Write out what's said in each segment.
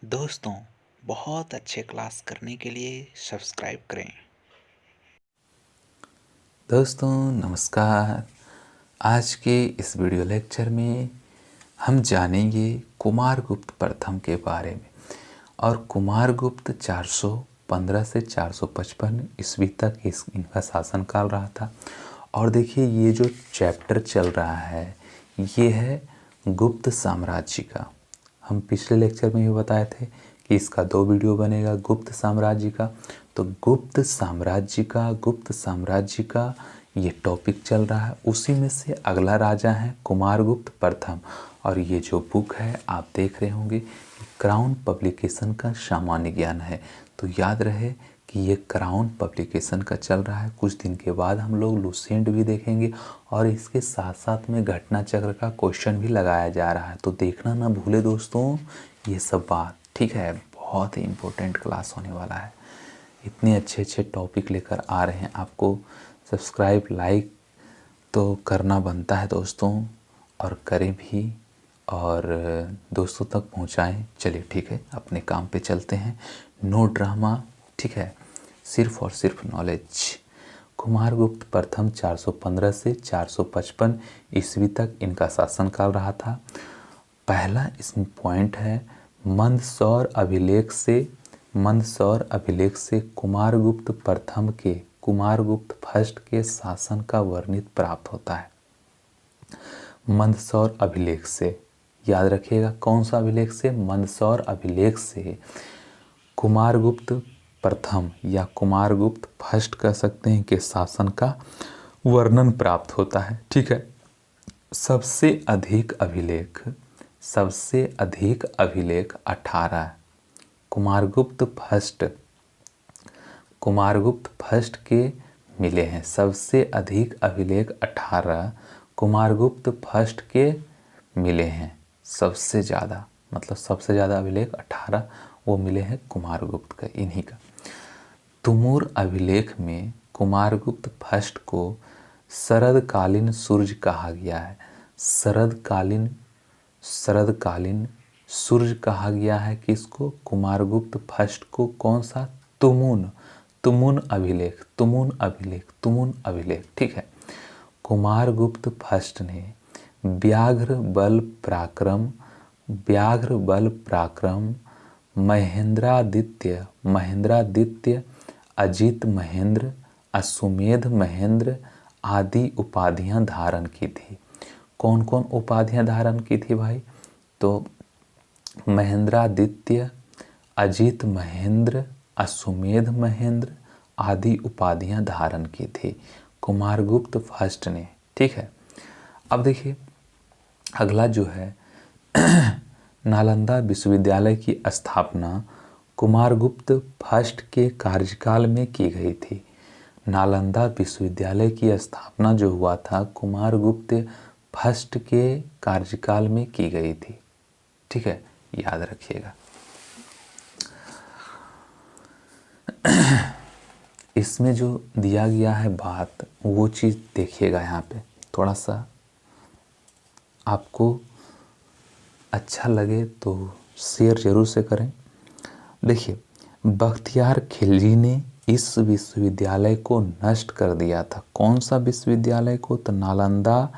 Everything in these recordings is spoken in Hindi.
दोस्तों, बहुत अच्छे क्लास करने के लिए सब्सक्राइब करें। दोस्तों नमस्कार। आज के इस वीडियो लेक्चर में हम जानेंगे कुमारगुप्त प्रथम के बारे में। और कुमारगुप्त 415 से 455 ईस्वी तक इनका शासनकाल रहा था। और देखिए ये जो चैप्टर चल रहा है ये है गुप्त साम्राज्य का। हम पिछले लेक्चर में भी बताए थे कि इसका 2 वीडियो बनेगा गुप्त साम्राज्य का। तो गुप्त साम्राज्य का ये टॉपिक चल रहा है। उसी में से अगला राजा है कुमारगुप्त प्रथम। और ये जो बुक है आप देख रहे होंगे क्राउन पब्लिकेशन का सामान्य ज्ञान है। तो याद रहे कि ये क्राउन पब्लिकेशन का चल रहा है। कुछ दिन के बाद हम लोग लुसेंट भी देखेंगे और इसके साथ साथ में घटना चक्र का क्वेश्चन भी लगाया जा रहा है। तो देखना ना भूले दोस्तों ये सब बात, ठीक है। बहुत ही इम्पोर्टेंट क्लास होने वाला है। इतने अच्छे अच्छे टॉपिक लेकर आ रहे हैं, आपको सब्सक्राइब लाइक तो करना बनता है दोस्तों, और करें भी और दोस्तों तक पहुंचाएं। चलिए ठीक है, अपने काम पे चलते हैं। नो ड्रामा, ठीक है, सिर्फ और सिर्फ नॉलेज। कुमारगुप्त प्रथम 415 से 455 ईस्वी तक इनका शासनकाल रहा था। पहला इसमें पॉइंट है मंदसौर अभिलेख से कुमारगुप्त फर्स्ट के शासन का वर्णित प्राप्त होता है। मंदसौर अभिलेख से, याद रखिएगा कौन सा अभिलेख से? मंदसौर अभिलेख से कुमारगुप्त प्रथम या कुमारगुप्त फर्स्ट कह सकते हैं के शासन का वर्णन प्राप्त होता है, ठीक है। सबसे अधिक अभिलेख 18 कुमारगुप्त फर्स्ट के मिले हैं। सबसे अधिक अभिलेख 18 कुमारगुप्त फर्स्ट के मिले हैं। सबसे ज़्यादा मतलब सबसे ज़्यादा अभिलेख 18 वो मिले हैं कुमारगुप्त का, इन्हीं का। तुमूर अभिलेख में कुमारगुप्त फर्स्ट को शरदकालीन सूर्य कहा गया है। शरदकालीन सूर्य कहा गया है किसको? कुमारगुप्त फर्स्ट को। कौन सा? तुमुन अभिलेख, ठीक है। कुमारगुप्त फर्स्ट ने व्याघ्र बल पराक्रम महेंद्रादित्य, अजित महेंद्र, अश्वमेध महेंद्र आदि उपाधियां धारण की थी। कौन कौन उपाधियां धारण की थी भाई? तो महेंद्रादित्य, अजित महेंद्र, अश्वमेध महेंद्र आदि उपाधियां धारण की थी कुमारगुप्त फर्स्ट ने, ठीक है। अब देखिए अगला जो है नालंदा विश्वविद्यालय की स्थापना कुमारगुप्त फर्स्ट के कार्यकाल में की गई थी। नालंदा विश्वविद्यालय की स्थापना जो हुआ था कुमारगुप्त फर्स्ट के कार्यकाल में की गई थी, ठीक है, याद रखिएगा। इसमें जो दिया गया है बात वो चीज़ देखिएगा। यहाँ पे थोड़ा सा आपको अच्छा लगे तो शेयर जरूर से करें। देखिए बख्तियार खिलजी ने इस विश्वविद्यालय को नष्ट कर दिया था। कौन सा विश्वविद्यालय को? तो नालंदा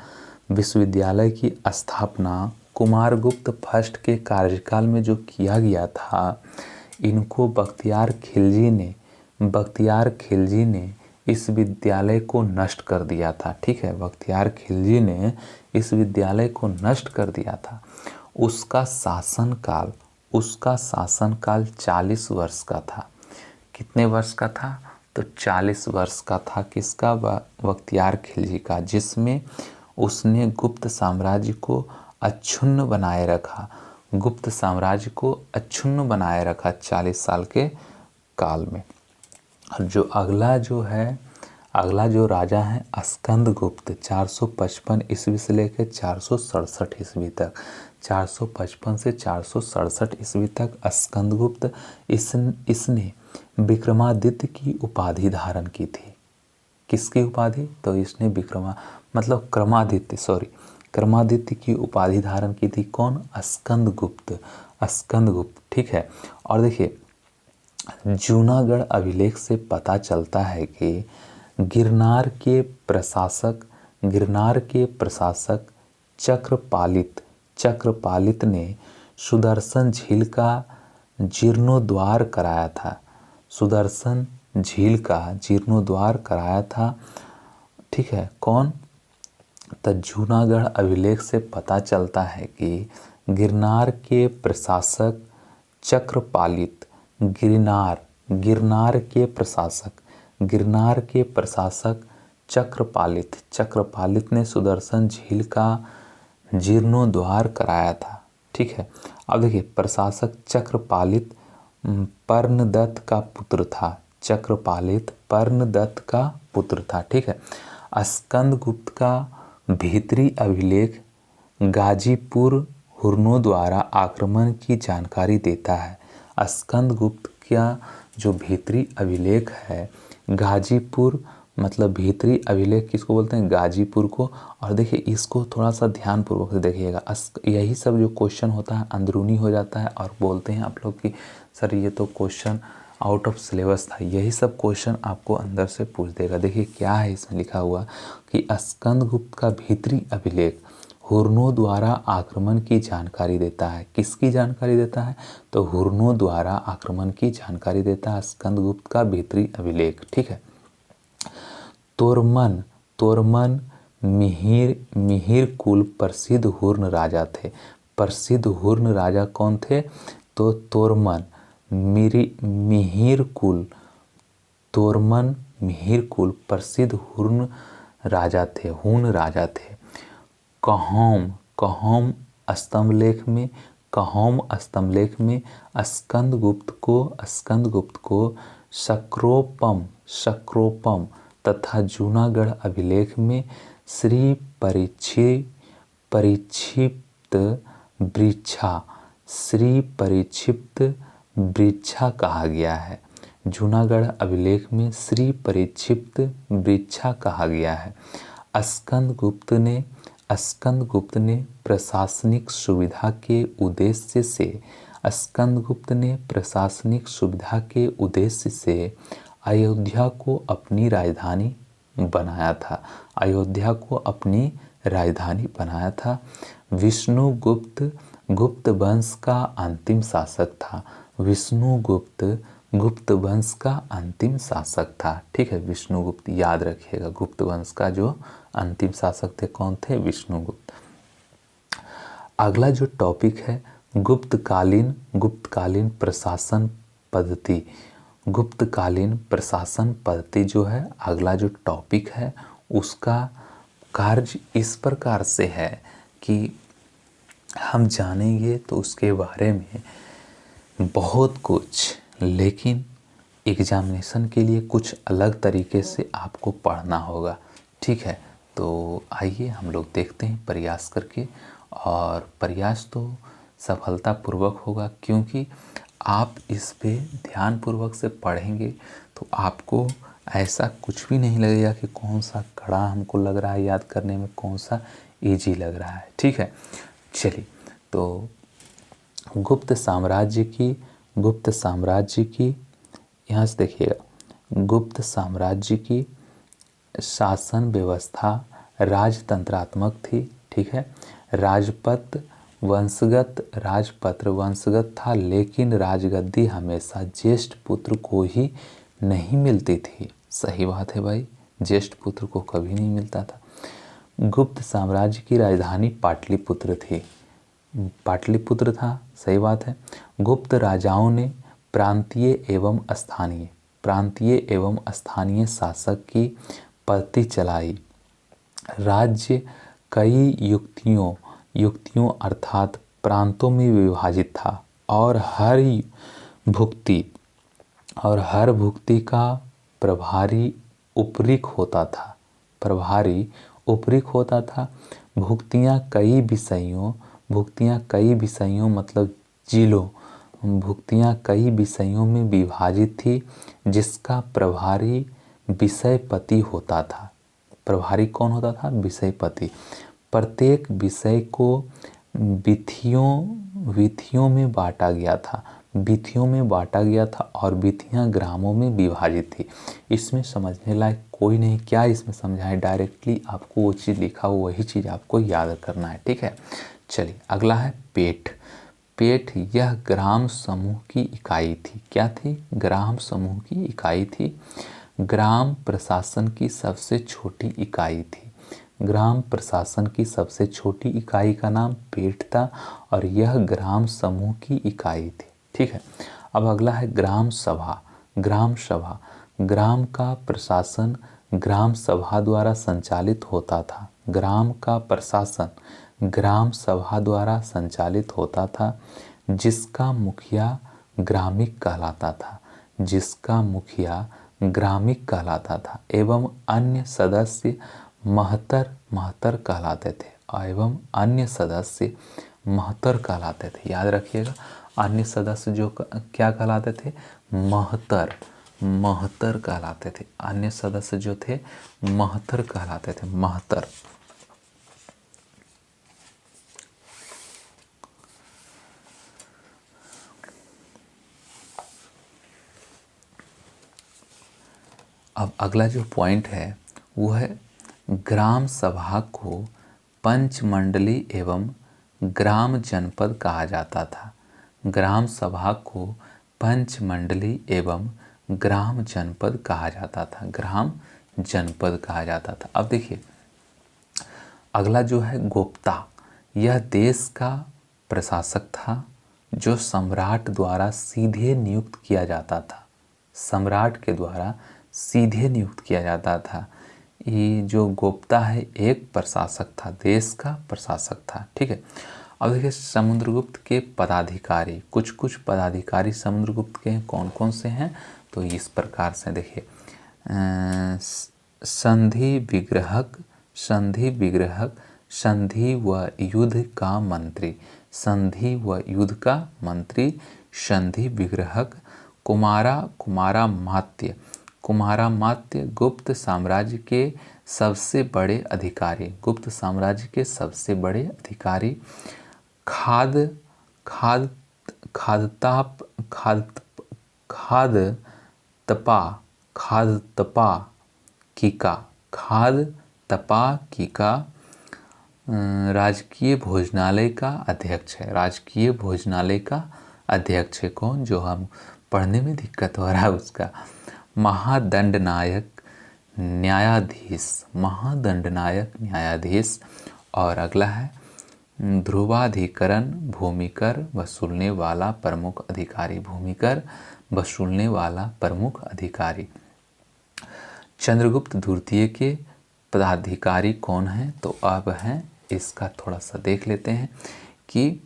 विश्वविद्यालय की स्थापना कुमारगुप्त फर्स्ट के कार्यकाल में जो किया गया था, इनको बख्तियार खिलजी ने इस विद्यालय को नष्ट कर दिया था, ठीक है। बख्तियार खिलजी ने इस विद्यालय को नष्ट कर दिया था। उसका शासनकाल 40 वर्ष का था। कितने वर्ष का था? तो 40 वर्ष का था। किसका? बख्तियार खिलजी का, जिसमें उसने गुप्त साम्राज्य को अक्षुण्ण बनाए रखा 40 साल के काल में। और जो अगला जो राजा है स्कंदगुप्त 455 ईस्वी से लेकर 467 ईस्वी तक, 455 से 467 ईस्वी तक स्कंदगुप्त इसने विक्रमादित्य की उपाधि धारण की थी। किसकी उपाधि? तो इसने क्रमादित्य की उपाधि धारण की थी। कौन? स्कंदगुप्त। स्कंदगुप्त, ठीक है। और देखिए जूनागढ़ अभिलेख से पता चलता है कि गिरनार के प्रशासक चक्रपालित ने सुदर्शन झील का जीर्णोद्धार कराया था। सुदर्शन झील का जीर्णोद्धार कराया था, ठीक है। कौन? तो जूनागढ़ अभिलेख से पता चलता है कि गिरनार के प्रशासक चक्रपालित गिरनार के प्रशासक चक्रपालित ने सुदर्शन झील का जीर्णोद्धार कराया था, ठीक है। अब देखिए प्रशासक चक्रपालित पर्णदत्त का पुत्र था। चक्रपालित पर्णदत्त का पुत्र था, ठीक है। स्कंदगुप्त का भीतरी अभिलेख गाजीपुर हुर्नों द्वारा आक्रमण की जानकारी देता है। स्कंदगुप्त का जो भीतरी अभिलेख है, गाजीपुर मतलब भीतरी अभिलेख किसको बोलते हैं? गाजीपुर को। और देखिए इसको थोड़ा सा ध्यानपूर्वक से देखिएगा, यही सब जो क्वेश्चन होता है अंदरूनी हो जाता है और बोलते हैं आप लोग कि सर ये तो क्वेश्चन आउट ऑफ सिलेबस था। यही सब क्वेश्चन आपको अंदर से पूछ देगा। देखिए क्या है इसमें लिखा हुआ कि स्कंदगुप्त का भीतरी अभिलेख हुर्नों द्वारा आक्रमण की जानकारी देता है। किसकी जानकारी देता है? तो हुर्नों द्वारा आक्रमण की जानकारी देता है स्कंदगुप्त का भीतरी अभिलेख, ठीक है। तोरमन मिहिर कुल प्रसिद्ध हुर्ण राजा थे। प्रसिद्ध हुर्ण राजा कौन थे? तो तोरमन मिहिर कुल प्रसिद्ध हुर्ण राजा थे। कहोम स्तंभलेख में स्कंदगुप्त को शक्रोपम तथा जूनागढ़ अभिलेख में श्री परिक्षिप्त वृक्षा कहा गया है। जूनागढ़ अभिलेख में श्री परिक्षिप्त वृक्षा कहा गया है। स्कंदगुप्त ने प्रशासनिक सुविधा के उद्देश्य से अयोध्या को अपनी राजधानी बनाया था। विष्णुगुप्त गुप्त वंश का अंतिम शासक था। गुप्त वंश का अंतिम शासक था, ठीक है। विष्णुगुप्त याद रखिएगा, गुप्त वंश का जो अंतिम शासक थे कौन थे? विष्णुगुप्त। अगला जो टॉपिक है गुप्तकालीन प्रशासन पद्धति। गुप्तकालीन प्रशासन पद्धति जो है अगला जो टॉपिक है उसका कार्य इस प्रकार से है कि हम जानेंगे तो उसके बारे में बहुत कुछ, लेकिन एग्जामिनेशन के लिए कुछ अलग तरीके से आपको पढ़ना होगा, ठीक है। तो आइए हम लोग देखते हैं प्रयास करके, और प्रयास तो सफलतापूर्वक होगा क्योंकि आप इस पे ध्यानपूर्वक से पढ़ेंगे तो आपको ऐसा कुछ भी नहीं लगेगा कि कौन सा कड़ा हमको लग रहा है याद करने में, कौन सा इजी लग रहा है, ठीक है। चलिए तो गुप्त साम्राज्य की यहाँ से देखिएगा, गुप्त साम्राज्य की शासन व्यवस्था राजतंत्रात्मक थी, ठीक है। राजपत्र वंशगत था, लेकिन राजगद्दी हमेशा ज्येष्ठ पुत्र को ही नहीं मिलती थी। सही बात है भाई, ज्येष्ठ पुत्र को कभी नहीं मिलता था। गुप्त साम्राज्य की राजधानी पाटलिपुत्र थी, पाटलिपुत्र था, सही बात है। गुप्त राजाओं ने प्रांतीय एवं स्थानीय शासक की पद्धति चलाई। राज्य कई युक्तियों अर्थात प्रांतों में विभाजित था और हर भुक्ति का प्रभारी उपरीक होता था। भुक्तियाँ कई विषयों मतलब जिलों, भुक्तियाँ कई विषयों में विभाजित थी, जिसका प्रभारी विषयपति होता था। प्रभारी कौन होता था? विषयपति। प्रत्येक विषय को वीथियों में बांटा गया था, वीथियों में बांटा गया था और वीथियाँ ग्रामों में विभाजित थी। इसमें समझने लायक कोई नहीं, क्या इसमें समझाएं, डायरेक्टली आपको वो चीज़ लिखा हो वही चीज़ आपको याद करना है, ठीक है। चलिए अगला है पेठ। पेठ यह ग्राम समूह की इकाई थी। क्या थी? ग्राम समूह की इकाई थी। ग्राम प्रशासन की सबसे छोटी इकाई थी। ग्राम प्रशासन की सबसे छोटी इकाई का नाम पेठ था और यह ग्राम समूह की इकाई थी, ठीक है। अब अगला है ग्राम सभा। ग्राम सभा, ग्राम का प्रशासन ग्राम सभा द्वारा संचालित होता था। ग्राम का प्रशासन ग्राम सभा द्वारा संचालित होता था, जिसका मुखिया ग्रामिक कहलाता था, जिसका मुखिया ग्रामिक कहलाता था एवं अन्य सदस्य महतर कहलाते थे, एवं अन्य सदस्य महतर कहलाते थे। याद रखिएगा, अन्य सदस्य जो क्या कहलाते थे? महतर कहलाते थे। अन्य सदस्य जो थे महतर कहलाते थे, महतर। अब अगला जो पॉइंट है वो है ग्राम सभा को पंचमंडली एवं ग्राम जनपद कहा जाता था। ग्राम सभा को पंचमंडली एवं ग्राम जनपद कहा जाता था। ग्राम जनपद कहा जाता था। अब देखिए अगला जो है गोप्ता, यह देश का प्रशासक था जो सम्राट द्वारा सीधे नियुक्त किया जाता था। सम्राट के द्वारा सीधे नियुक्त किया जाता था। ये जो गोप्ता है एक प्रशासक था, देश का प्रशासक था, ठीक है। अब देखिए समुद्रगुप्त के पदाधिकारी, कुछ कुछ पदाधिकारी समुद्रगुप्त के कौन कौन से हैं, तो इस प्रकार से देखिए संधि विग्रहक, संधि विग्रहक, संधि व युद्ध का मंत्री, संधि व युद्ध का मंत्री, संधि विग्रहक, कुमारा मात्य, कुमारा मात्य गुप्त साम्राज्य के सबसे बड़े अधिकारी, गुप्त साम्राज्य के सबसे बड़े अधिकारी, खाद्यतपा राजकीय भोजनालय का अध्यक्ष है। राजकीय भोजनालय का अध्यक्ष है कौन? जो हम पढ़ने में दिक्कत हो रहा है उसका। महादंडनायक न्यायाधीश, महादंडनायक न्यायाधीश। और अगला है ध्रुवाधिकरण भूमिकर वसूलने वाला प्रमुख अधिकारी, भूमिकर वसूलने वाला प्रमुख अधिकारी। चंद्रगुप्त द्वितीय के पदाधिकारी कौन हैं? तो अब हैं, इसका थोड़ा सा देख लेते हैं कि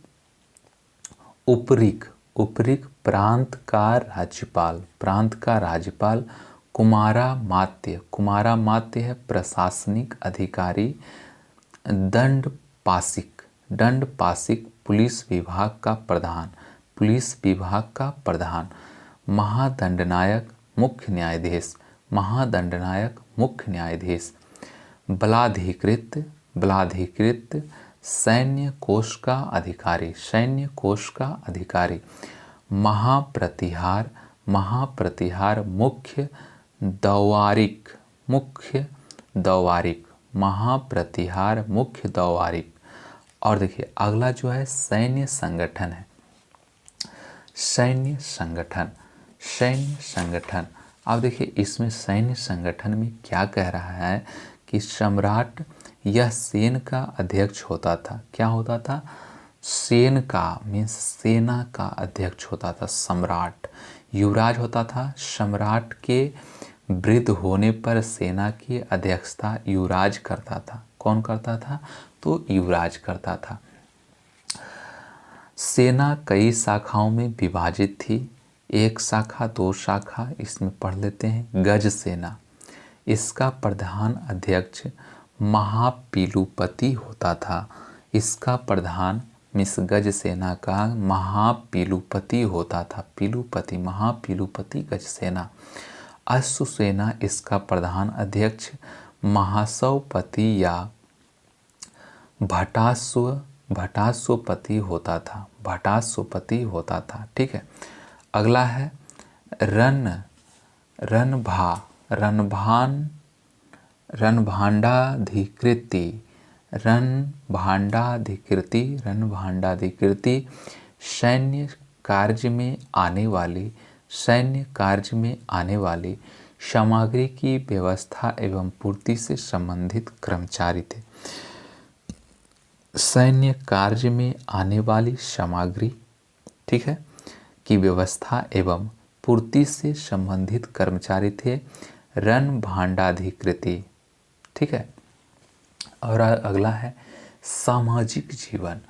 उपरिक, उपरिक प्रांत का राज्यपाल, प्रांत का राज्यपाल। कुमारा मात्य, कुमारा मात्य है प्रशासनिक अधिकारी। दंडपासिक, दंडपासिक पुलिस विभाग का प्रधान, पुलिस विभाग का प्रधान। महादंडनायक मुख्य न्यायाधीश, महादंडनायक मुख्य न्यायाधीश। बलाधिकृत, बलाधिकृत सैन्य कोष का अधिकारी, सैन्य कोष का अधिकारी। महाप्रतिहार, महाप्रतिहार मुख्य दौवारिक, मुख्य दौवारिक, महाप्रतिहार मुख्य दौवारिक। और देखिए अगला जो है सैन्य संगठन है, सैन्य संगठन, सैन्य संगठन। अब देखिए इसमें सैन्य संगठन में क्या कह रहा है कि सम्राट यह सेना का अध्यक्ष होता था। क्या होता था? सेना का मीन्स सेना का अध्यक्ष होता था सम्राट। युवराज होता था, सम्राट के वृद्ध होने पर सेना की अध्यक्षता युवराज करता था। कौन करता था? तो युवराज करता था। सेना कई शाखाओं में विभाजित थी, एक शाखा, दो शाखा, इसमें पढ़ लेते हैं। गज सेना, इसका प्रधान अध्यक्ष महापीलुपति होता था। इसका प्रधान मिस गज सेना का महापीलुपति होता था। पीलुपति, महापीलुपति गज सेना। अश्व सेना, इसका प्रधान अध्यक्ष महासवपति या भटाश्वपति होता था। भटासुपति होता था। ठीक है। अगला है रणभाण्डाधिकृति सैन्य कार्य में आने वाली सामग्री की व्यवस्था एवं पूर्ति से संबंधित कर्मचारी थे। सैन्य कार्य में आने वाली सामग्री, ठीक है, की व्यवस्था एवं पूर्ति से संबंधित कर्मचारी थे रणभाण्डाधिकृति। ठीक है। और अगला है सामाजिक जीवन।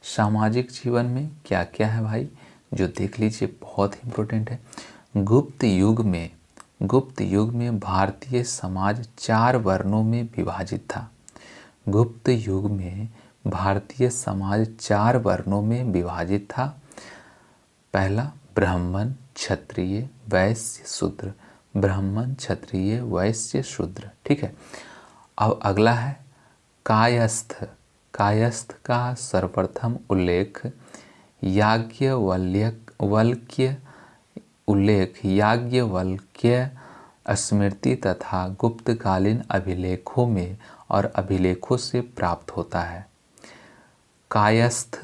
सामाजिक जीवन में क्या क्या है भाई, जो देख लीजिए, बहुत ही इम्पोर्टेंट है। गुप्त युग में भारतीय समाज 4 वर्णों में विभाजित था। गुप्त युग में भारतीय समाज 4 वर्णों में विभाजित था। पहला ब्राह्मण, क्षत्रिय, वैश्य, शूद्र। ब्राह्मण, क्षत्रिय, वैश्य, शूद्र। ठीक है। अब अगला है कायस्थ। कायस्थ का सर्वप्रथम उल्लेख याज्ञवल्क्य स्मृति तथा गुप्तकालीन अभिलेखों में और अभिलेखों से प्राप्त होता है। कायस्थ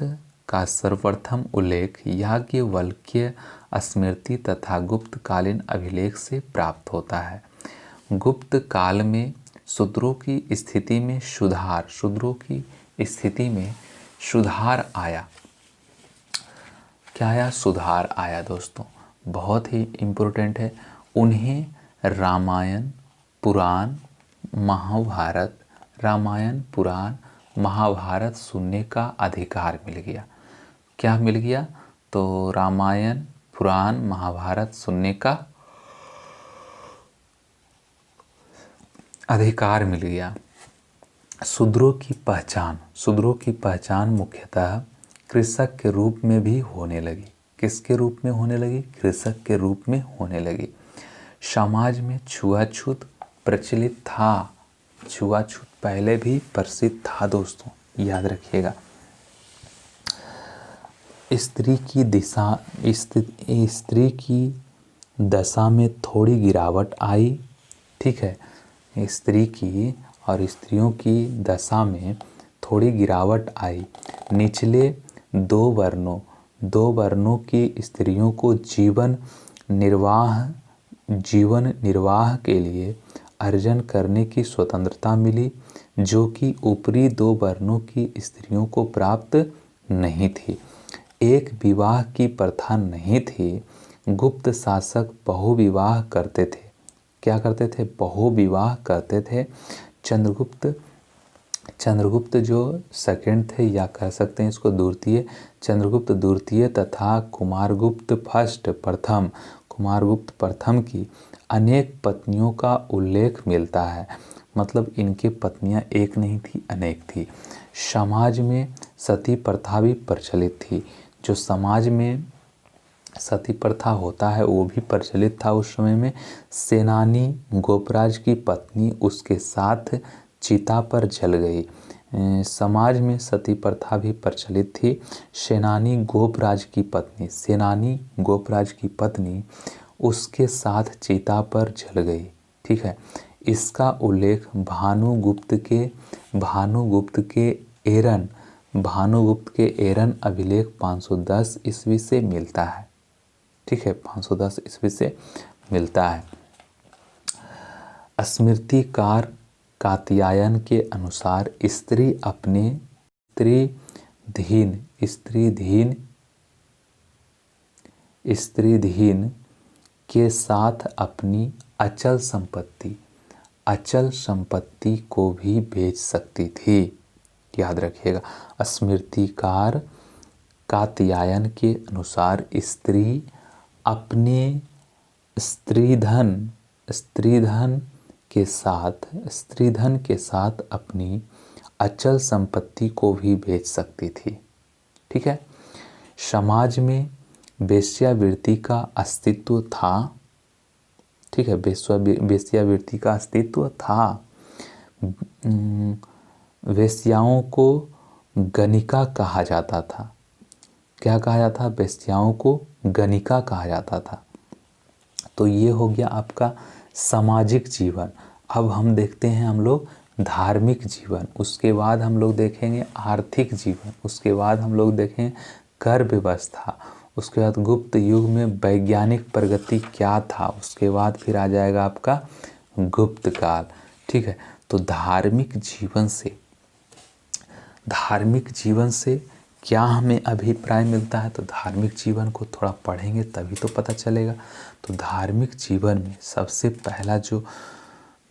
का सर्वप्रथम उल्लेख याज्ञवल्क्य स्मृति तथा गुप्तकालीन अभिलेख से प्राप्त होता है। गुप्त काल में शूद्रों की स्थिति में सुधार आया। क्या आया? सुधार आया दोस्तों, बहुत ही इम्पोर्टेंट है। उन्हें रामायण पुराण महाभारत सुनने का अधिकार मिल गया। क्या मिल गया? तो रामायण पुराण महाभारत सुनने का अधिकार मिल गया। शूद्रों की पहचान मुख्यतः कृषक के रूप में भी होने लगी। किसके रूप में होने लगी? कृषक के रूप में होने लगी। समाज में छुआछूत प्रचलित था। छुआछूत पहले भी प्रसिद्ध था दोस्तों, याद रखिएगा। स्त्री की दशा में थोड़ी गिरावट आई। ठीक है। स्त्री की और स्त्रियों की दशा में थोड़ी गिरावट आई। निचले दो वर्णों की स्त्रियों को जीवन निर्वाह के लिए अर्जन करने की स्वतंत्रता मिली, जो कि ऊपरी 2 वर्णों की स्त्रियों को प्राप्त नहीं थी। एक विवाह की प्रथा नहीं थी। गुप्त शासक बहुविवाह करते थे। क्या करते थे? बहुविवाह करते थे। चंद्रगुप्त जो सेकंड थे, या कह सकते हैं इसको द्वितीय, चंद्रगुप्त द्वितीय तथा कुमारगुप्त प्रथम की अनेक पत्नियों का उल्लेख मिलता है। मतलब इनके पत्नियां एक नहीं थी, अनेक थी। समाज में सती प्रथा भी प्रचलित थी। जो समाज में सती प्रथा होता है वो भी प्रचलित था उस समय में। सेनानी गोपराज की पत्नी उसके साथ चिता पर जल गई। समाज में सती प्रथा भी प्रचलित थी। सेनानी गोपराज की पत्नी उसके साथ चिता पर जल गई। ठीक है। इसका उल्लेख भानुगुप्त के एरन अभिलेख 510 ईस्वी से मिलता है। ठीक है, 510 ईस्वी से मिलता है। स्मृतिकार कात्यायन के अनुसार स्त्री अपने स्त्रीधीन के साथ अपनी अचल संपत्ति को भी बेच सकती थी। याद रखिएगा, स्मृतिकार कात्यायन के अनुसार स्त्री अपने स्त्रीधन के साथ अपनी अचल संपत्ति को भी बेच सकती थी। ठीक है। समाज में वेश्यावृत्ति का अस्तित्व था। ठीक है, वेश्यावृत्ति का अस्तित्व था। वेश्याओं को गणिका कहा जाता था। क्या कहा जाता था? वेश्याओं को गणिका कहा जाता था। तो ये हो गया आपका सामाजिक जीवन। अब हम देखते हैं हम लोग धार्मिक जीवन, उसके बाद हम लोग देखेंगे आर्थिक जीवन, उसके बाद हम लोग देखेंगे कर व्यवस्था, उसके बाद गुप्त युग में वैज्ञानिक प्रगति क्या था, उसके बाद फिर आ जाएगा आपका गुप्त काल। ठीक है, तो धार्मिक जीवन से क्या हमें अभिप्राय मिलता है? तो धार्मिक जीवन को थोड़ा पढ़ेंगे तभी तो पता चलेगा। तो धार्मिक जीवन में सबसे पहला जो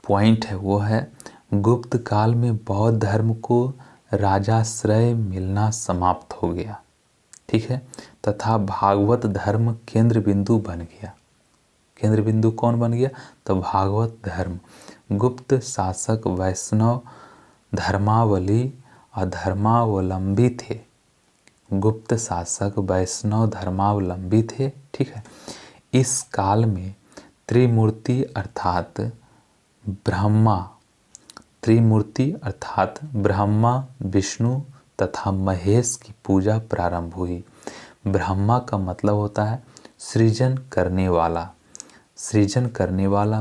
पॉइंट है वो है गुप्त काल में बौद्ध धर्म को राजाश्रय मिलना समाप्त हो गया। ठीक है, तथा भागवत धर्म केंद्र बिंदु बन गया। केंद्र बिंदु कौन बन गया? तो भागवत धर्म। गुप्त शासक वैष्णव धर्मावली अधर्मावलंबी थे। गुप्त शासक वैष्णव धर्मावलंबी थे। ठीक है, इस काल में त्रिमूर्ति अर्थात ब्रह्मा विष्णु तथा महेश की पूजा प्रारंभ हुई। ब्रह्मा का मतलब होता है सृजन करने वाला,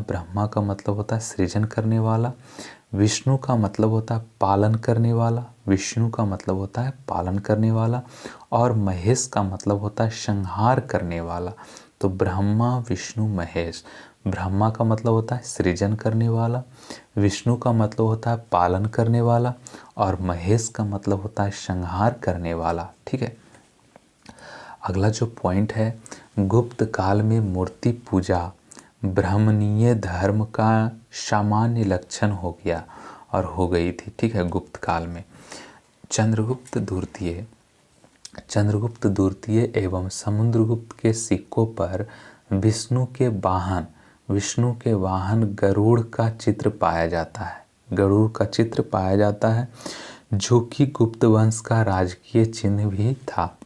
ब्रह्मा का मतलब होता है सृजन करने वाला। विष्णु का मतलब होता है पालन करने वाला, और महेश का मतलब होता है संहार करने वाला। तो ब्रह्मा विष्णु महेश, ब्रह्मा का मतलब होता है सृजन करने वाला, विष्णु का मतलब होता है पालन करने वाला, और महेश का मतलब होता है संहार करने वाला। ठीक है, अगला जो पॉइंट है, गुप्त काल में मूर्ति पूजा ब्राह्मणीय धर्म का सामान्य लक्षण हो गया और हो गई थी। ठीक है, गुप्त काल में चंद्रगुप्त द्वितीय एवं समुद्रगुप्त के सिक्कों पर विष्णु के वाहन गरुड़ का चित्र पाया जाता है, जो कि गुप्त वंश का राजकीय चिन्ह भी था।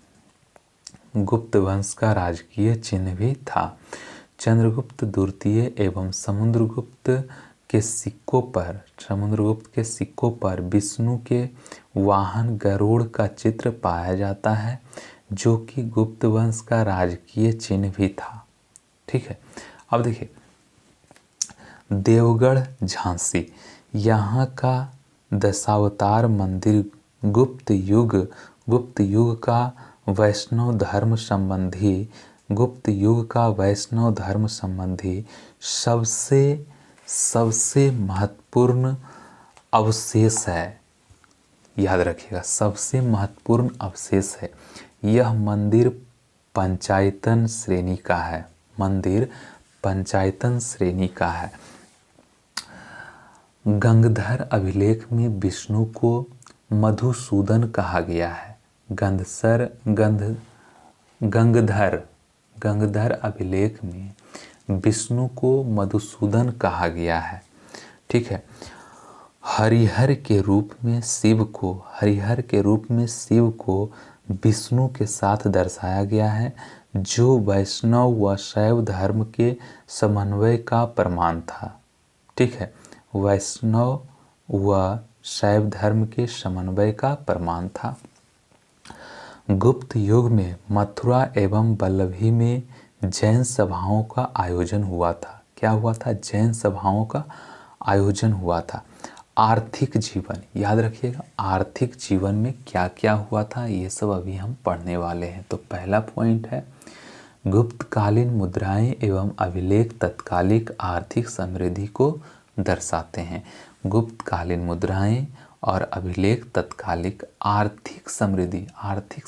चंद्रगुप्त द्वितीय एवं समुद्रगुप्त के सिक्कों पर विष्णु के वाहन गरुड़ का चित्र पाया जाता है, जो कि गुप्त वंश का राजकीय चिन्ह भी था। ठीक है, अब देखिए देवगढ़ झांसी, यहाँ का दशावतार मंदिर गुप्त युग का वैष्णव धर्म संबंधी सबसे महत्वपूर्ण अवशेष है। याद रखिएगा, सबसे महत्वपूर्ण अवशेष है। यह मंदिर पंचायतन श्रेणी का है। गंगधर अभिलेख में विष्णु को मधुसूदन कहा गया है। गंगधर अभिलेख में विष्णु को मधुसूदन कहा गया है। ठीक है, हरिहर के रूप में शिव को विष्णु के साथ दर्शाया गया है, जो वैष्णव व शैव धर्म के समन्वय का प्रमाण था। ठीक है, वैष्णव व शैव धर्म के समन्वय का प्रमाण था। गुप्त युग में मथुरा एवं वल्लभी में जैन सभाओं का आयोजन हुआ था। क्या हुआ था? जैन सभाओं का आयोजन हुआ था। आर्थिक जीवन, याद रखिएगा आर्थिक जीवन में क्या क्या हुआ था, ये सब अभी हम पढ़ने वाले हैं। तो पहला पॉइंट है गुप्तकालीन मुद्राएं एवं अभिलेख तत्कालिक आर्थिक समृद्धि को दर्शाते हैं। गुप्तकालीन मुद्राएं और अभिलेख तत्कालिक आर्थिक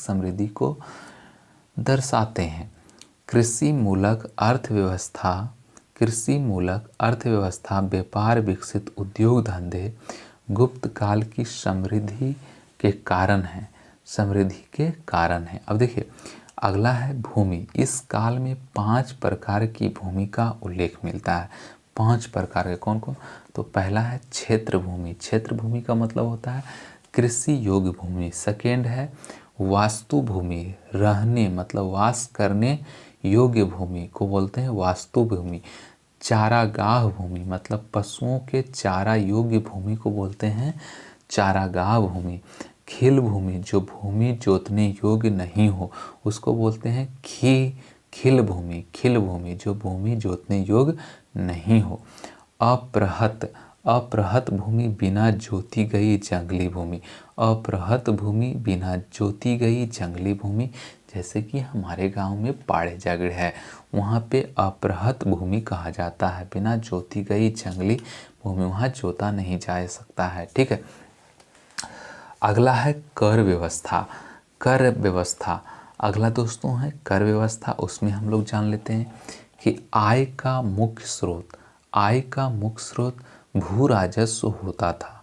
समृद्धि को दर्शाते हैं। कृषि मूलक अर्थव्यवस्था, व्यापार, विकसित उद्योग धंधे गुप्त काल की समृद्धि के कारण है। अब देखिए अगला है भूमि। इस काल में 5 प्रकार की भूमि का उल्लेख मिलता है। 5 प्रकार के कौन कौन? तो पहला है क्षेत्र भूमि का मतलब होता है कृषि योग्य भूमि। सेकेंड है वास्तु भूमि, रहने मतलब वास करने योग्य भूमि को बोलते हैं वास्तु भूमि। चारागाह भूमि मतलब पशुओं के चारा योग्य भूमि को बोलते हैं चारागाह भूमि। खिल भूमि, जो भूमि जोतने योग्य नहीं हो उसको बोलते हैं खिल भूमि। खिल भूमि जो भूमि जोतने योग्य नहीं हो। अप्रहत, अप्रहत भूमि बिना जोती गई जंगली भूमि। अप्रहत भूमि बिना जोती गई जंगली भूमि, जैसे कि हमारे गांव में पाड़े जगड़ है, वहाँ पे अप्रहत भूमि कहा जाता है। बिना जोती गई जंगली भूमि, वहाँ जोता नहीं जा सकता है। ठीक है। अगला है कर व्यवस्था। कर व्यवस्था अगला दोस्तों है कर व्यवस्था। उसमें हम लोग जान लेते हैं कि आय का मुख्य स्रोत, आय का मुख्य स्रोत भू राजस्व होता था।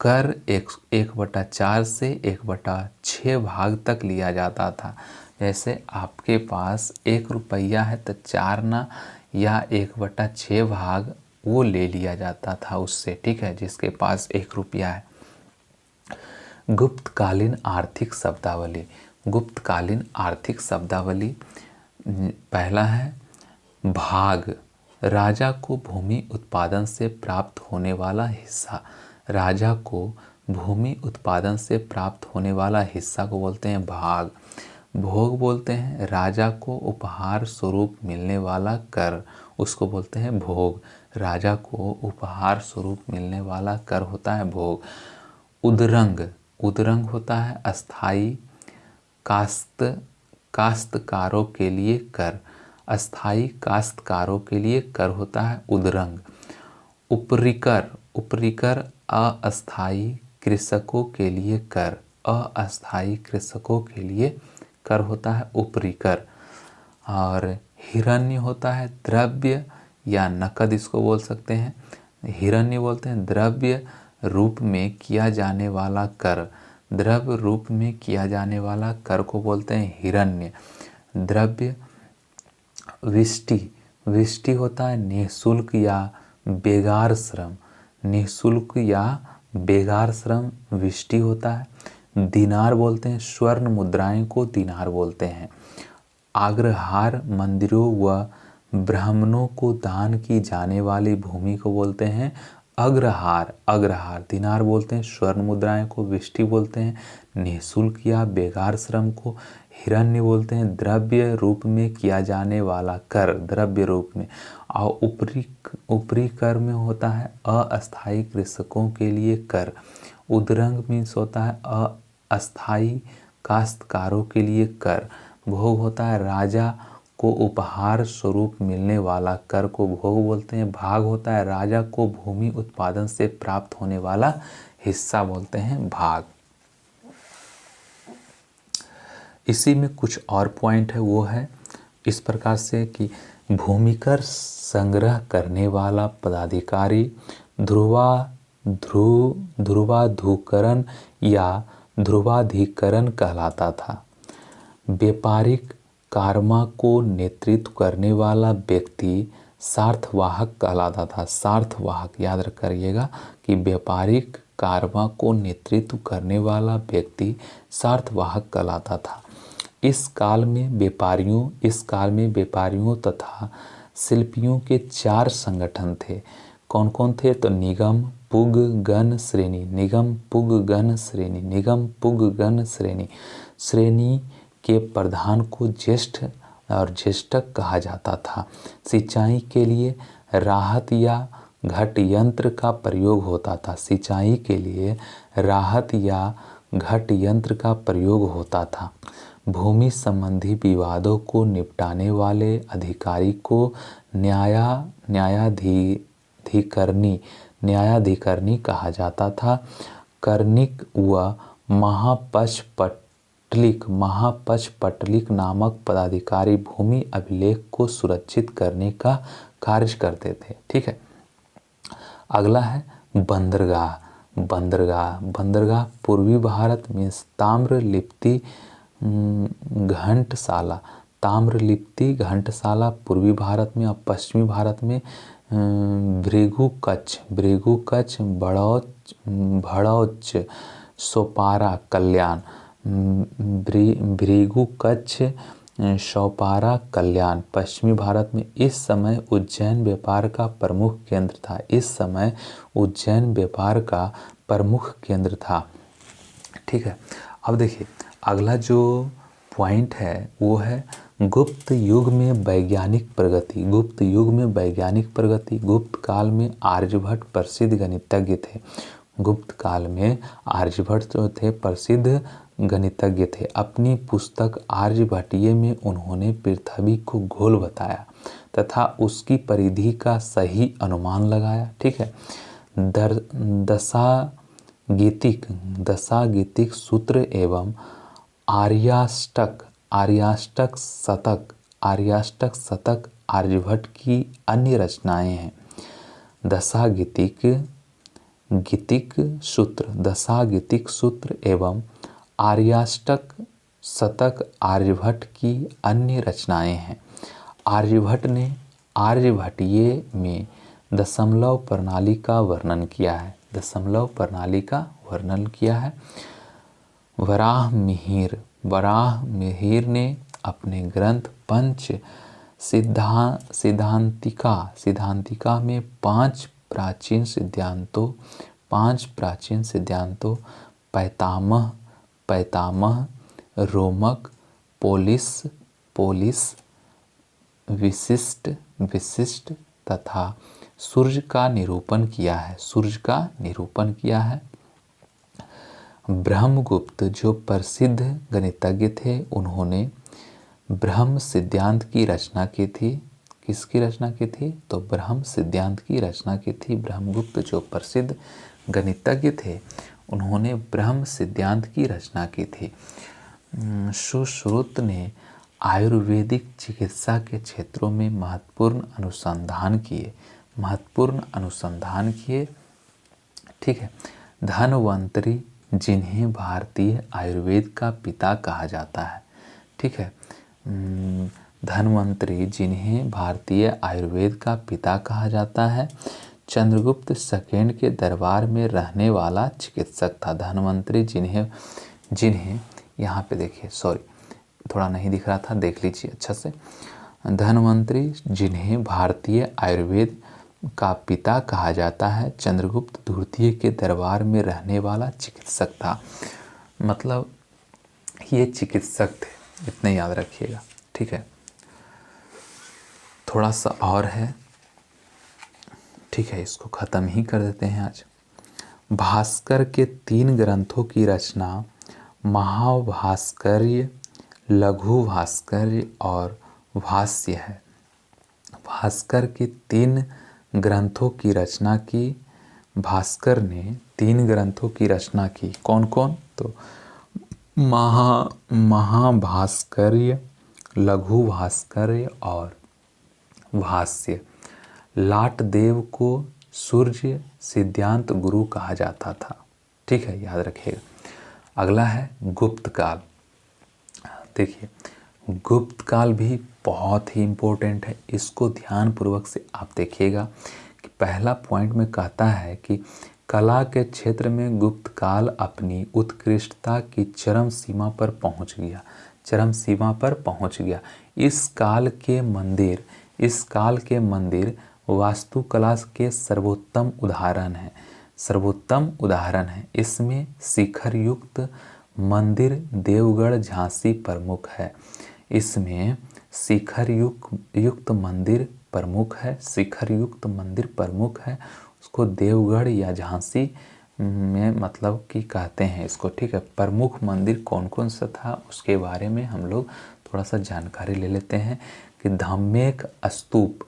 कर 1/4 से 1/6 भाग तक लिया जाता था। जैसे आपके पास 1 रुपया है तो 4 या 1/6 भाग वो ले लिया जाता था उससे। ठीक है, जिसके पास 1 रुपया है। गुप्तकालीन आर्थिक शब्दावली। गुप्तकालीन आर्थिक शब्दावली पहला है भाग, राजा को भूमि उत्पादन से प्राप्त होने वाला हिस्सा। राजा को भूमि उत्पादन से प्राप्त होने वाला हिस्सा को बोलते हैं भाग। भोग बोलते हैं राजा को उपहार स्वरूप मिलने वाला कर, उसको बोलते हैं भोग। राजा को उपहार स्वरूप मिलने वाला कर होता है भोग। उदरंग, उदरंग होता है अस्थाई काश्तकारों के लिए कर। अस्थाई काश्तकारों के लिए कर होता है उदरंग। उपरिकर, उपरिकर अस्थाई कृषकों के लिए कर। अस्थाई कृषकों के लिए कर होता है उपरिकर। और हिरण्य होता है द्रव्य या नकद, इसको बोल सकते हैं। हिरण्य बोलते हैं द्रव्य रूप में किया जाने वाला कर। द्रव्य रूप में किया जाने वाला कर को बोलते हैं हिरण्य। द्रव्य। विष्टि, विष्टि होता है निःशुल्क या बेगार श्रम। निःशुल्क या बेगार श्रम विष्टि होता है। दिनार बोलते हैं स्वर्ण मुद्राएं को दिनार बोलते हैं। अग्रहार मंदिरों व ब्राह्मणों को दान की जाने वाली भूमि को बोलते हैं अग्रहार। अग्रहार दिनार बोलते हैं, स्वर्ण मुद्राएं को विष्टि बोलते हैं, निःशुल्क या बेगार श्रम को हिरण्य बोलते हैं, द्रव्य रूप में किया जाने वाला कर द्रव्य रूप में। और ऊपरी कर में होता है अस्थाई कृषकों के लिए कर। उदरंग मीन्स होता है अस्थाई काश्तकारों के लिए कर। भोग होता है राजा को उपहार स्वरूप मिलने वाला कर को भोग बोलते हैं। भाग होता है राजा को भूमि उत्पादन से प्राप्त होने वाला हिस्सा बोलते हैं भाग। इसी में कुछ और पॉइंट है, वो है इस प्रकार से कि भूमिकर संग्रह करने वाला पदाधिकारी ध्रुवाधुकरण या ध्रुवाधिकरण कहलाता था। व्यापारिक कारमा को नेतृत्व करने वाला व्यक्ति सार्थवाहक कहलाता था। सार्थवाहक याद करिएगा कि व्यापारिक कारमा को नेतृत्व करने वाला व्यक्ति सार्थवाहक कहलाता था। इस काल में व्यापारियों तथा शिल्पियों के 4 संगठन थे। कौन कौन थे? तो निगम, पुग, गण, श्रेणी। निगम, पुग, गण, श्रेणी। निगम, पुग, गण, श्रेणी। श्रेणी के प्रधान को ज्येष्ठ और ज्येष्ठक कहा जाता था। सिंचाई के लिए राहत या घट यंत्र का प्रयोग होता था। सिंचाई के लिए राहत या घट यंत्र का प्रयोग होता था। भूमि संबंधी विवादों को निपटाने वाले अधिकारी को न्यायाधिकरणी कहा जाता था। कर्णिक व महापशपटलिक नामक पदाधिकारी भूमि अभिलेख को सुरक्षित करने का कार्य करते थे। ठीक है। अगला है बंदरगाह। बंदरगाह पूर्वी भारत में ताम्रलिप्ति घंटसाला। ताम्रलिप्ति घंटसाला पूर्वी भारत में और पश्चिमी भारत में भृगुकच्छ, भड़ौच, सोपारा, कल्याण। भृगुकच्छ, सोपारा, कल्याण पश्चिमी भारत में। इस समय उज्जैन व्यापार का प्रमुख केंद्र था। इस समय उज्जैन व्यापार का प्रमुख केंद्र था। ठीक है। अब देखिए अगला जो पॉइंट है वो है गुप्त युग में वैज्ञानिक प्रगति। गुप्त युग में वैज्ञानिक प्रगति। गुप्त काल में आर्यभट्ट प्रसिद्ध गणितज्ञ थे। गुप्त काल में आर्यभट्ट जो थे प्रसिद्ध गणितज्ञ थे। अपनी पुस्तक आर्यभट्टीय में उन्होंने पृथ्वी को गोल बताया तथा उसकी परिधि का सही अनुमान लगाया। ठीक है। दशागीतिक सूत्र एवं आर्याष्टक शतक आर्यभट्ट की अन्य रचनाएं हैं। दशागीतिक सूत्र एवं आर्याष्टक शतक आर्यभट्ट की अन्य रचनाएं हैं। आर्यभट्ट ने आर्यभट्टीय में दशमलव प्रणाली का वर्णन किया है। दशमलव प्रणाली का वर्णन किया है। वराहमिहिर ने अपने ग्रंथ पंच सिद्धांतिका में पांच प्राचीन सिद्धांतों पैतामह, रोमक, पोलिस, विशिष्ट तथा सूर्य का निरूपण किया है। ब्रह्मगुप्त जो प्रसिद्ध गणितज्ञ थे उन्होंने ब्रह्म सिद्धांत की रचना की थी। किसकी रचना की थी? तो ब्रह्म सिद्धांत की रचना की थी। ब्रह्मगुप्त जो प्रसिद्ध गणितज्ञ थे उन्होंने ब्रह्म सिद्धांत की रचना की थी। सुश्रुत ने आयुर्वेदिक चिकित्सा के क्षेत्रों में महत्वपूर्ण अनुसंधान किए। ठीक है। धन्वंतरी जिन्हें भारतीय आयुर्वेद का पिता कहा जाता है। ठीक है। धन्वंतरी जिन्हें भारतीय आयुर्वेद का पिता कहा जाता है चंद्रगुप्त सेकंड के दरबार में रहने वाला चिकित्सक था। धन्वंतरी जिन्हें यहाँ पे देखिए, सॉरी थोड़ा नहीं दिख रहा था, देख लीजिए अच्छा से। धन्वंतरी जिन्हें भारतीय आयुर्वेद का पिता कहा जाता है चंद्रगुप्त द्वितीय के दरबार में रहने वाला चिकित्सक था। मतलब ये चिकित्सक थे, इतने याद रखिएगा। ठीक है। थोड़ा सा और है। ठीक है, इसको ख़त्म ही कर देते हैं आज। भास्कर के 3 ग्रंथों की रचना महाभास्कर्य, लघु भास्कर्य और भाष्य है। भास्कर के 3 ग्रंथों की रचना की। भास्कर ने 3 ग्रंथों की रचना की। कौन कौन? तो महाभास्कर्य, लघु भास्कर्य और भाष्य। लाटदेव को सूर्य सिद्धांत गुरु कहा जाता था। ठीक है, याद रखिएगा। अगला है गुप्त काल। देखिए गुप्त काल भी बहुत ही इम्पोर्टेंट है। इसको ध्यानपूर्वक से आप देखिएगा कि पहला पॉइंट में कहता है कि कला के क्षेत्र में गुप्त काल अपनी उत्कृष्टता की चरम सीमा पर पहुंच गया। इस काल के मंदिर वास्तुकला के सर्वोत्तम उदाहरण है। इसमें शिखर युक्त मंदिर देवगढ़ झांसी प्रमुख है। शिखर युक्त मंदिर प्रमुख है। उसको देवगढ़ या झांसी में मतलब कि कहते हैं इसको। ठीक है। प्रमुख मंदिर कौन कौन सा था उसके बारे में हम लोग थोड़ा सा जानकारी ले लेते हैं कि धम्मेक स्तूप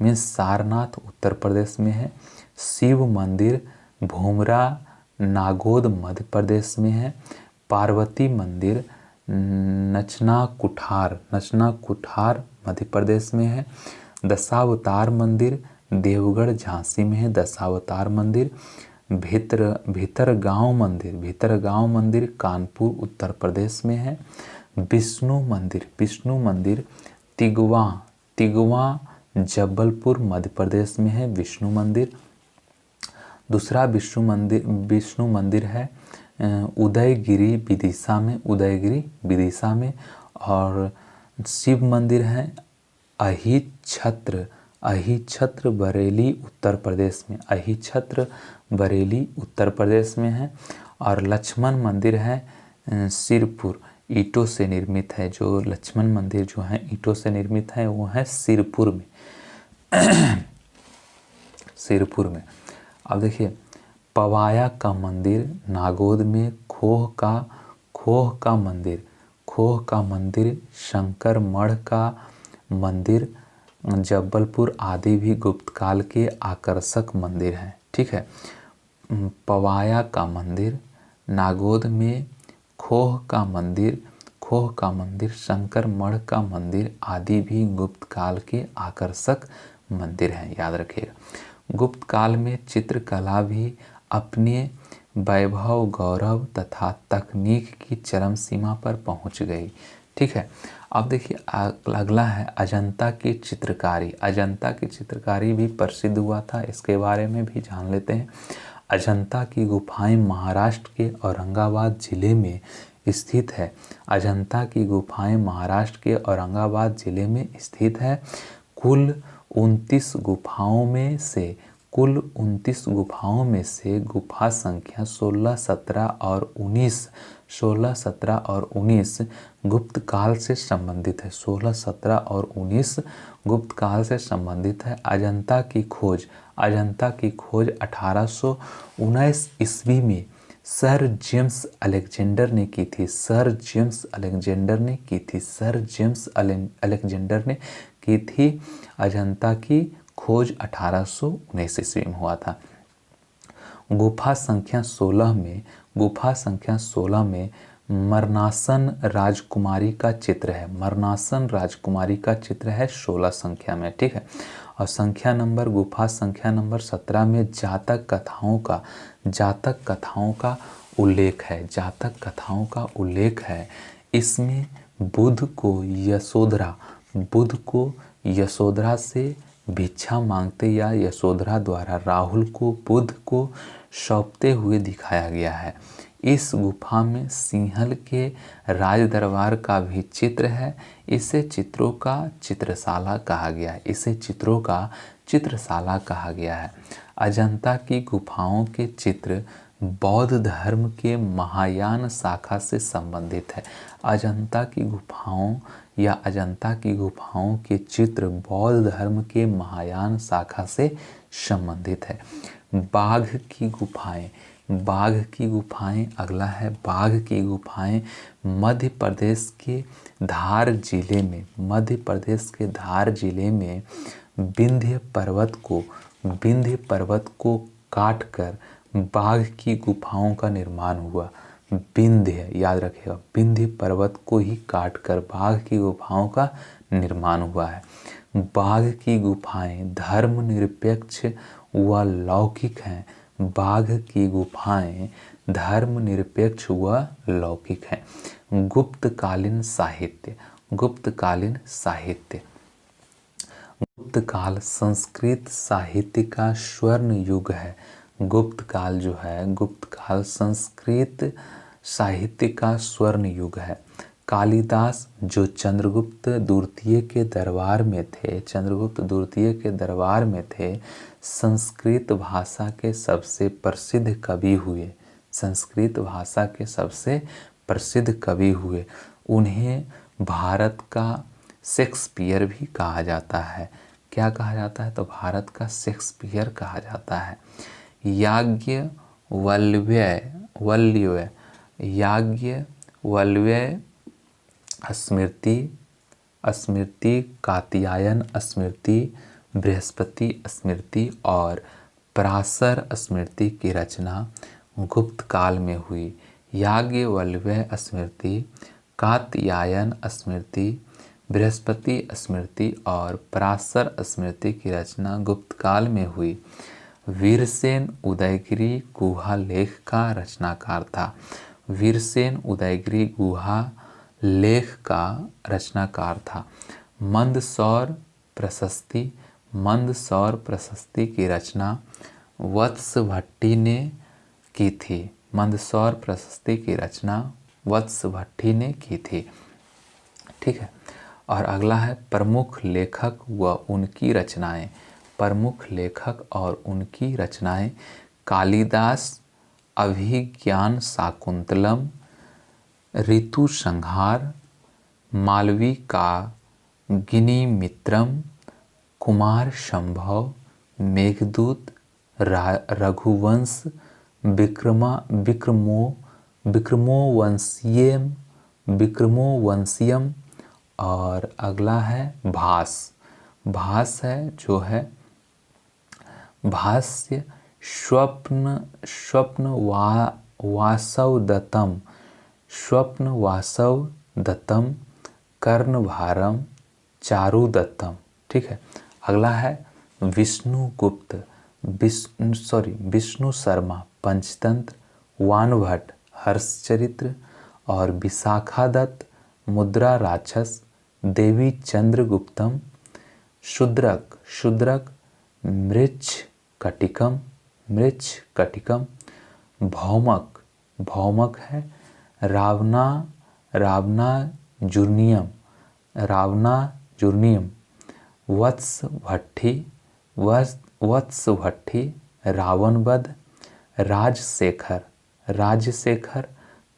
में सारनाथ उत्तर प्रदेश में है। शिव मंदिर भूमरा नागोद मध्य प्रदेश में है। पार्वती मंदिर नचना कुठार मध्य प्रदेश में है। दशावतार मंदिर देवगढ़ झांसी में है। दशावतार मंदिर भीतरगांव मंदिर कानपुर उत्तर प्रदेश में है। विष्णु मंदिर तिगवा जबलपुर मध्य प्रदेश में है। विष्णु मंदिर। दूसरा विष्णु मंदिर है उदयगिरी विदिशा में। और शिव मंदिर है अहिछत्र बरेली उत्तर प्रदेश में है। और लक्ष्मण मंदिर है सिरपुर, ईंटों से निर्मित है। जो लक्ष्मण मंदिर जो है ईंटों से निर्मित है वो है सिरपुर में। सिरपुर में। अब देखिए पवाया का मंदिर नागौद में, खोह का मंदिर, शंकर मढ़ का मंदिर जबलपुर आदि भी गुप्त काल के आकर्षक मंदिर हैं। ठीक है, पवाया का मंदिर नागौद में, खोह का मंदिर, शंकर मढ़ का मंदिर आदि भी गुप्त काल के आकर्षक मंदिर हैं, याद रखिएगा। गुप्त काल में चित्रकला भी अपने वैभव, गौरव तथा तकनीक की चरम सीमा पर पहुंच गई। ठीक है, अब देखिए अगला है अजंता की चित्रकारी। अजंता की चित्रकारी भी प्रसिद्ध हुआ था, इसके बारे में भी जान लेते हैं। अजंता की गुफाएं महाराष्ट्र के औरंगाबाद जिले में स्थित है। अजंता की गुफाएं महाराष्ट्र के औरंगाबाद जिले में स्थित है। कुल 29 गुफाओं में से गुफा संख्या 16, 17 और 19 गुप्त काल से संबंधित है। 16, 17 और 19 गुप्त काल से संबंधित है। अजंता की खोज 1819 ईस्वी में सर जेम्स अलेक्जेंडर ने की थी। सर जेम्स अलेक्जेंडर ने की थी। अजंता की खोज 1819 ईस्वी में हुआ था। गुफा संख्या 16 में मरनासन राजकुमारी का चित्र है। मरनासन राजकुमारी का चित्र है 16 संख्या में। ठीक है, और गुफा संख्या नंबर 17 में जातक कथाओं का उल्लेख है। इसमें बुध को यशोधरा से भिक्षा मांगते या यशोधरा द्वारा राहुल को बुध को सौंपते हुए दिखाया गया है। इस गुफा में सिंहल के राज दरबार का भी चित्र है। इसे चित्रों का चित्रशाला कहा गया है। अजंता की गुफाओं के चित्र बौद्ध धर्म के महायान शाखा से संबंधित है। अजंता की गुफाओं के चित्र बौद्ध धर्म के महायान शाखा से संबंधित है। बाघ की गुफाएं अगला है। बाघ की गुफाएं मध्य प्रदेश के धार जिले में विंध्य पर्वत को काटकर बाघ की गुफाओं का निर्माण हुआ। विंध्य, याद रखिएगा, विंध्य पर्वत को ही काटकर बाघ की गुफाओं का निर्माण हुआ है। बाघ की गुफाएं धर्मनिरपेक्ष व लौकिक हैं। बाघ की गुफाएं धर्मनिरपेक्ष व लौकिक हैं। गुप्तकालीन गुप्तकाल संस्कृत साहित्य का स्वर्ण युग है। गुप्तकाल संस्कृत साहित्य का स्वर्ण युग है। कालिदास जो चंद्रगुप्त द्वितीय के दरबार में थे, संस्कृत भाषा के सबसे प्रसिद्ध कवि हुए। उन्हें भारत का शेक्सपियर भी कहा जाता है। क्या कहा जाता है? तो भारत का शेक्सपियर कहा जाता है। याज्ञवल्क्य स्मृति, कात्यायन स्मृति, बृहस्पति स्मृति और पराशर स्मृति की रचना गुप्त काल में हुई। याज्ञवल्क्य स्मृति, कात्यायन स्मृति, बृहस्पति स्मृति और पराशर स्मृति की रचना गुप्त काल में हुई। वीरसेन उदयगिरी गुहा लेख का रचनाकार था। वीरसेन उदयगिरी गुहा लेख का रचनाकार था। मंदसौर प्रशस्ति की रचना वत्स भट्टी ने की थी। मंदसौर प्रशस्ति की रचना वत्स भट्टी ने की थी। ठीक है, और अगला है प्रमुख लेखक व उनकी रचनाएं। प्रमुख लेखक और उनकी रचनाएं कालिदास अभिज्ञान शाकुंतलम, ऋतु संहार, मालविका गिनिमित्रम, कुमार संभव, मेघदूत, रघुवंश, विक्रमोवंशियम और अगला है भास। भास है जो है भाष्य स्वप्न दत्तम कर्णभारम चारुदत्तम। ठीक है। अगला है विष्णुगुप्त, विष्णु शर्मा पंचतंत्र, वानभट्ट हर्षचरित्र और विशाखा दत्त मुद्रा राक्षस, देवी चंद्रगुप्तम, शूद्रक मृच्छ कटिकम, भौमक है रावना जूर्नियम, वत्स भट्टी रावणवध, राजशेखर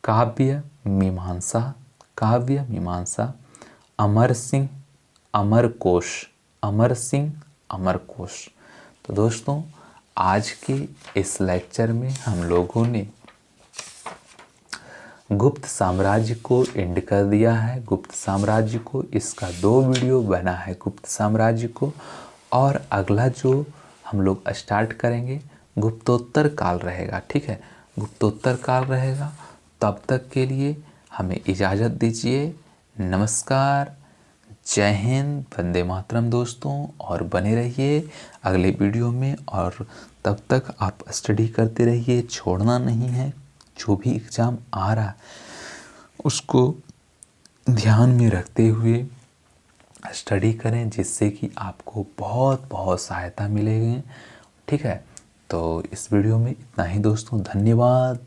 काव्य मीमांसा, अमर सिंह अमरकोश। तो दोस्तों आज के इस लेक्चर में हम लोगों ने गुप्त साम्राज्य को एंड कर दिया है। गुप्त साम्राज्य को इसका 2 वीडियो बना है गुप्त साम्राज्य को, और अगला जो हम लोग स्टार्ट करेंगे गुप्तोत्तर काल रहेगा। ठीक है, गुप्तोत्तर काल रहेगा। तब तक के लिए हमें इजाज़त दीजिए। नमस्कार, जय हिंद, वंदे मातरम दोस्तों, और बने रहिए अगले वीडियो में। और तब तक आप स्टडी करते रहिए, छोड़ना नहीं है। जो भी एग्ज़ाम आ रहा है उसको ध्यान में रखते हुए स्टडी करें, जिससे कि आपको बहुत बहुत सहायता मिलेगी। ठीक है, तो इस वीडियो में इतना ही दोस्तों। धन्यवाद।